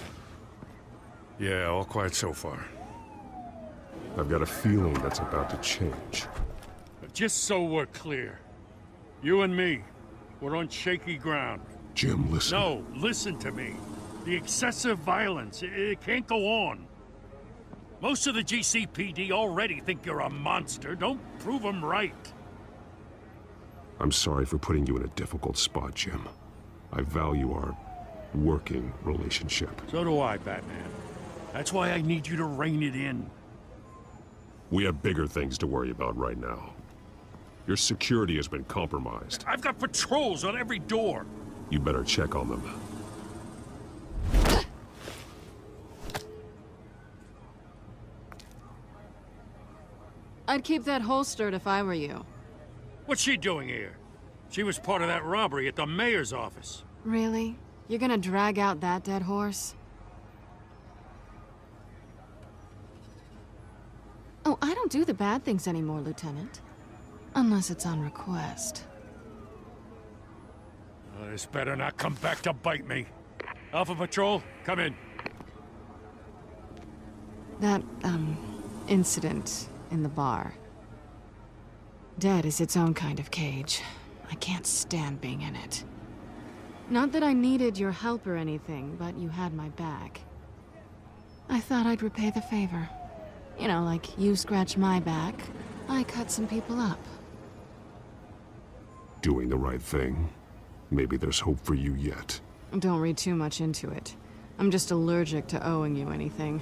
Yeah, all quiet so far. I've got a feeling that's about to change. Just so we're clear, you and me, we're on shaky ground. Jim, listen. No, listen to me. The excessive violence, it can't go on. Most of the GCPD already think you're a monster. Don't prove them right. I'm sorry for putting you in a difficult spot, Jim. I value our working relationship. So do I, Batman. That's why I need you to rein it in. We have bigger things to worry about right now. Your security has been compromised. I've got patrols on every door. You better check on them. I'd keep that holstered if I were you. What's she doing here? She was part of that robbery at the mayor's office. Really? You're gonna drag out that dead horse? Oh, I don't do the bad things anymore, Lieutenant. Unless it's on request. This better not come back to bite me. Alpha Patrol, come in. That, incident in the bar. Dead is its own kind of cage. I can't stand being in it. Not that I needed your help or anything, but you had my back. I thought I'd repay the favor. You know, like you scratch my back, I cut some people up. Doing the right thing. Maybe there's hope for you yet. Don't read too much into it. I'm just allergic to owing you anything.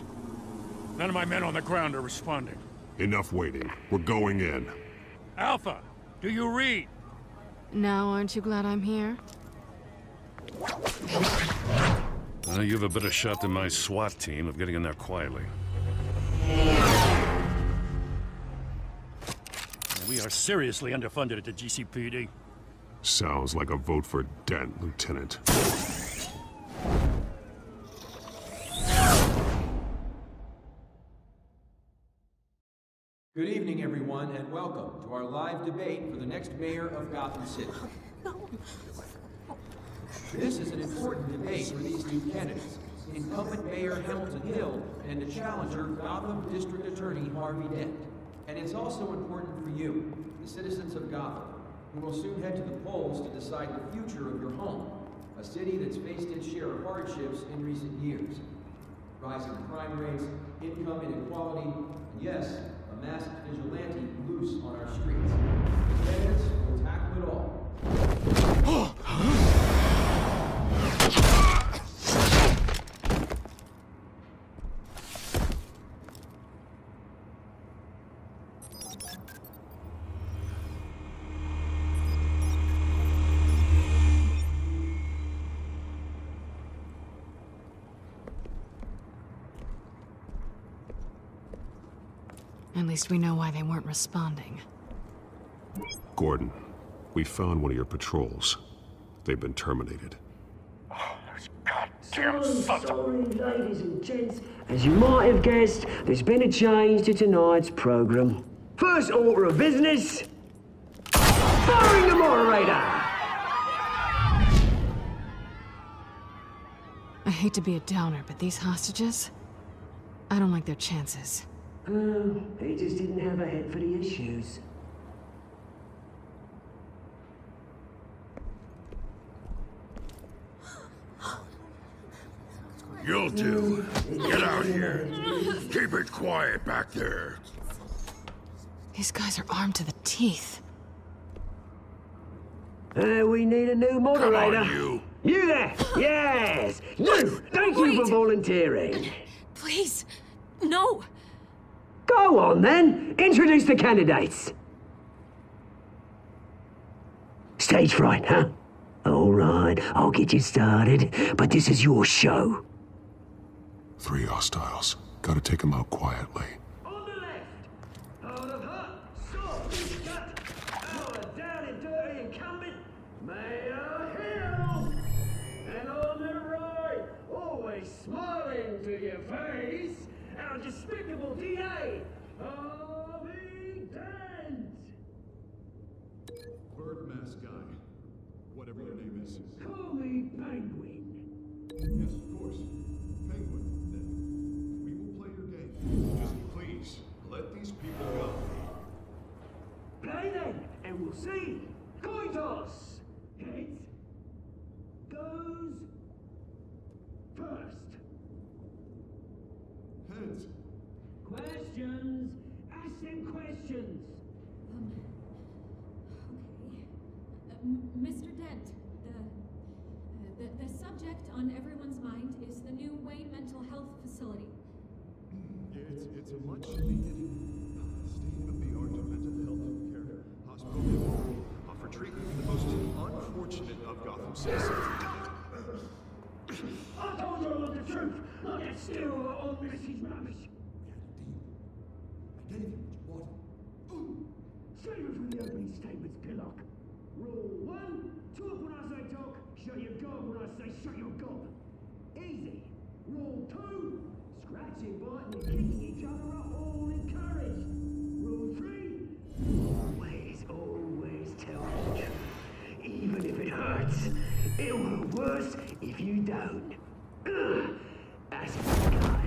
None of my men on the ground are responding. Enough waiting. We're going in. Alpha, do you read? Now, aren't you glad I'm here? You have a better shot than my SWAT team of getting in there quietly. We are seriously underfunded at the GCPD. Sounds like a vote for Dent, Lieutenant. Good evening, everyone, and welcome to our live debate for the next mayor of Gotham City. This is an important debate for these two candidates, incumbent Mayor Hamilton Hill and the challenger Gotham District Attorney Harvey Dent. And it's also important for you, the citizens of Gotham, who will soon head to the polls to decide the future of your home, a city that's faced its share of hardships in recent years. Rising crime rates, income inequality, and yes, a masked vigilante loose on our streets. The candidates will tackle it all. At least we know why they weren't responding. Gordon, we found one of your patrols. They've been terminated. Sorry, ladies and gents. As you might have guessed, there's been a change to tonight's program. First order of business, firing the moderator! I hate to be a downer, but these hostages, I don't like their chances. He just didn't have a head for the issues. You'll do. Get out here. Keep it quiet back there. These guys are armed to the teeth. We need a new moderator. Come on, you. You there! Yes! You! Thank you for volunteering. Please, no. Go on, then. Introduce the candidates. Stage fright, huh? All right, I'll get you started, but this is your show. 3 hostiles. Gotta take them out quietly. On the left, out of her, soft, cut, our down and dirty incumbent, Mayor Hill. And on the right, always smiling to your face, our despicable DA, Harvey Dent. Bird mask guy. Whatever your name is. Call me Penguin. Yes, of course. Penguin, then. We will play your game. Just please, let these people go? Play then, and we'll see. Coin toss. Heads goes first. Heads. Questions. Ask them questions. Mr. Dent, the subject on everyone's mind is the new Wayne Mental Health Facility. It's a much needed state-of-the-art mental health care hospital. Offer treatment for the most unfortunate of Gotham citizens. I told you all the truth. Look at still all this is rubbish. I gave you what you wanted. Save it from the opening statements, Pillock. Rule 1, talk when I say talk, shut your gob when I say shut your gob. Easy. Rule 2, scratching, biting, and kicking each other are all encouraged. Rule 3, always tell the truth. Even if it hurts, it'll hurt worse if you don't. That's the guy.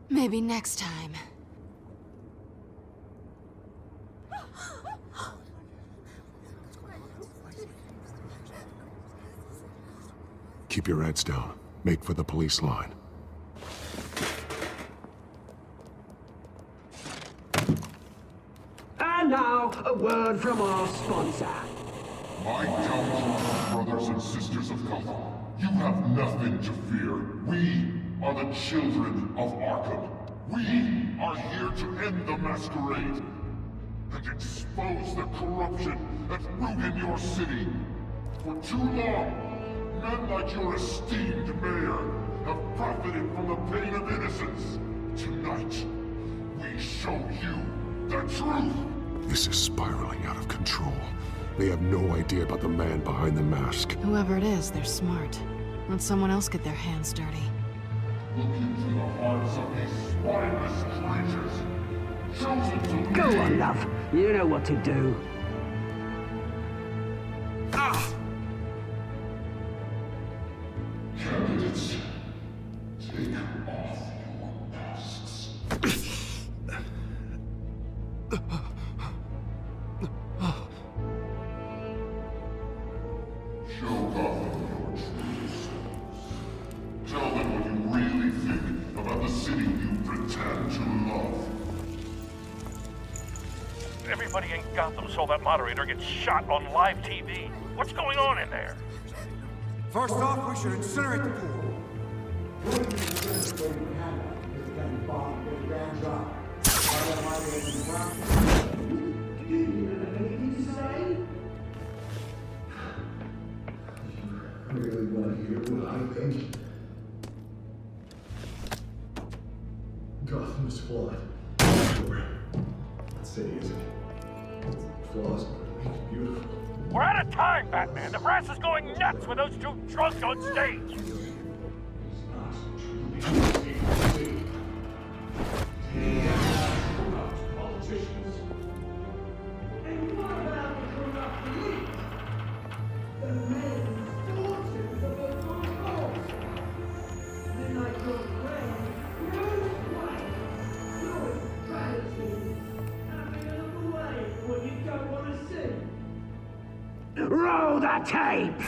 Maybe next time. Keep your heads down. Make for the police line. And now, a word from our sponsor. My gallant brothers and sisters of Gotham, you have nothing to fear. We are the children of Arkham. We are here to end the masquerade and expose the corruption that ruined your city. For too long, men like your esteemed mayor have profited from the pain of innocence. Tonight, we show you the truth. This is spiraling out of control. They have no idea about the man behind the mask. Whoever it is, they're smart. Let someone else get their hands dirty. Look into the hearts of these spineless creatures, chosen to Go lead. on, love. You know what to do. Candidates, take off your masks. Show Gotham your true selves. Tell them what you really think about the city you pretend to love. Everybody in Gotham saw that moderator get shot on live TV. What's going on in there? First off, we should incinerate the pool. Really want to hear what I think? Gotham is flawed. Sure. That city isn't. Flaws are really beautiful. We're out of time, Batman. The brass is going nuts with those two drunks on stage. Politicians. And what about the corrupt elite? The men fortunes of the cause. Then I go around, Bruce Wayne, your strategy, having a look away from what you don't want to see. Roll the tape!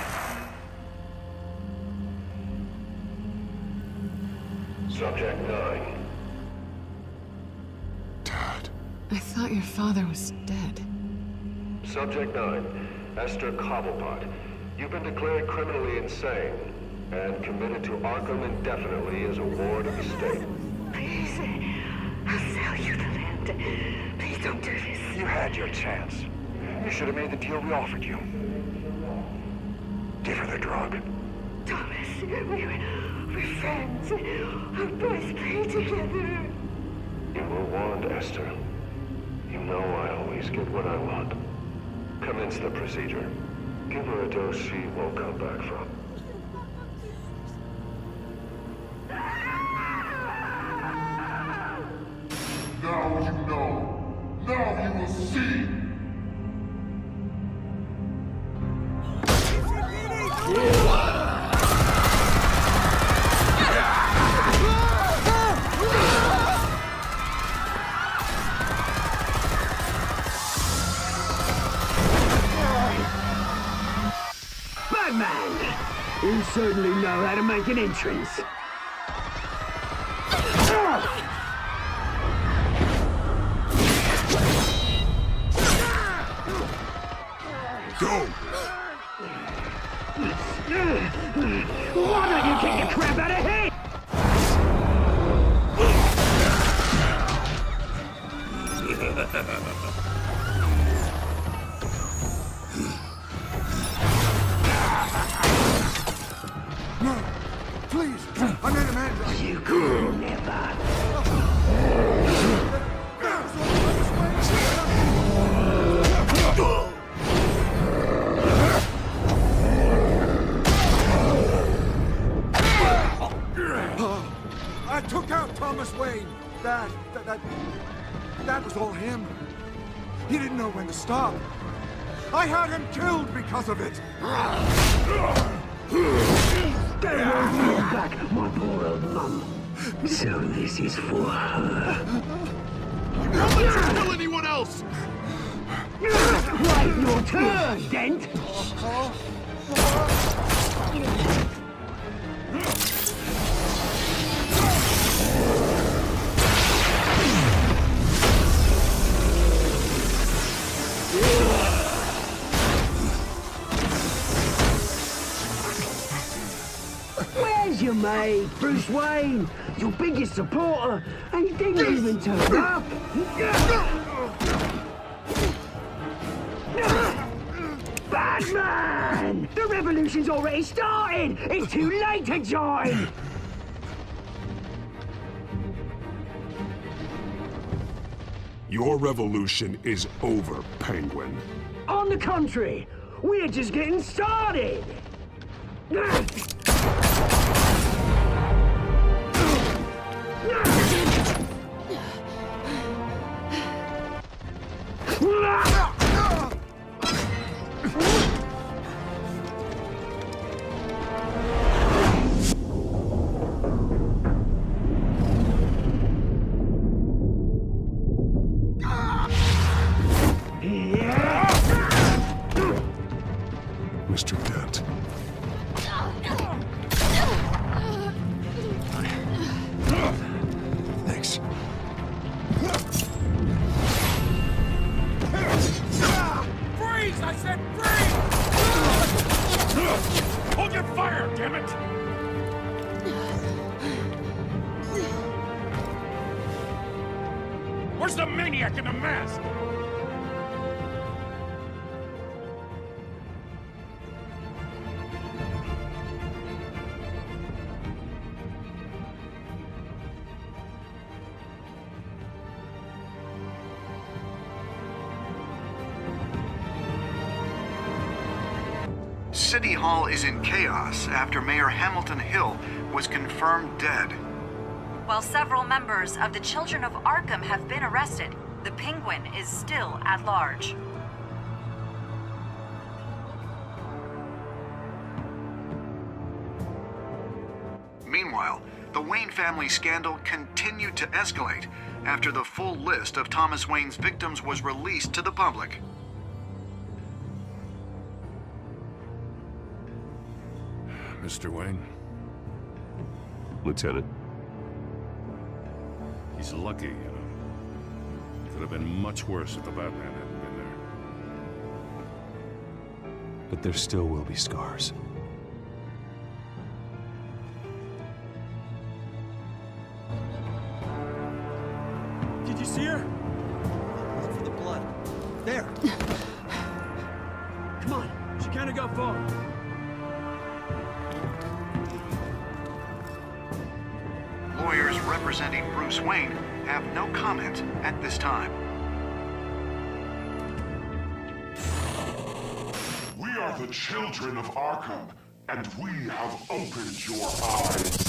Subject 9. I thought your father was dead. Subject 9, Esther Cobblepot. You've been declared criminally insane and committed to Arkham indefinitely as a ward of the state. Please, I'll sell you the land. Please don't do this. You had your chance. You should have made the deal we offered you. Give her the drug. Thomas, we We're friends. Our births play together. You were warned, Esther. You know I always get what I want. Commence the procedure. Give her a dose she won't come back from. Now you know. Now you will see. Batman! You certainly know how to make an entrance. Go! Why don't you kick the crap out of him? No! Please! I made a man! You cool never. I took out Thomas Wayne. That was all him. He didn't know when to stop. I had him killed because of it. Don't hold back, my poor old mum. So this is for her. Don't let her kill anyone else! Right, your turn, Dent! Where's your mate, Bruce Wayne? Your biggest supporter, and he didn't even turn up. Batman! The revolution's already started! It's too late to join! Your revolution is over, Penguin. On the contrary, we're just getting started! Mr. Dent. Thanks. Freeze! I said freeze! Hold your fire, damn it! Where's the maniac in the mask? City Hall is in chaos after Mayor Hamilton Hill was confirmed dead. While several members of the Children of Arkham have been arrested, the Penguin is still at large. Meanwhile, the Wayne family scandal continued to escalate after the full list of Thomas Wayne's victims was released to the public. Mr. Wayne? Lieutenant. He's lucky, you know. Could have been much worse if the Batman hadn't been there. But there still will be scars. Did you see her? Look for the blood. There. Come on, she can't have got far. lawyers representing Bruce Wayne have no comment at this time. We are the children of Arkham, and we have opened your eyes.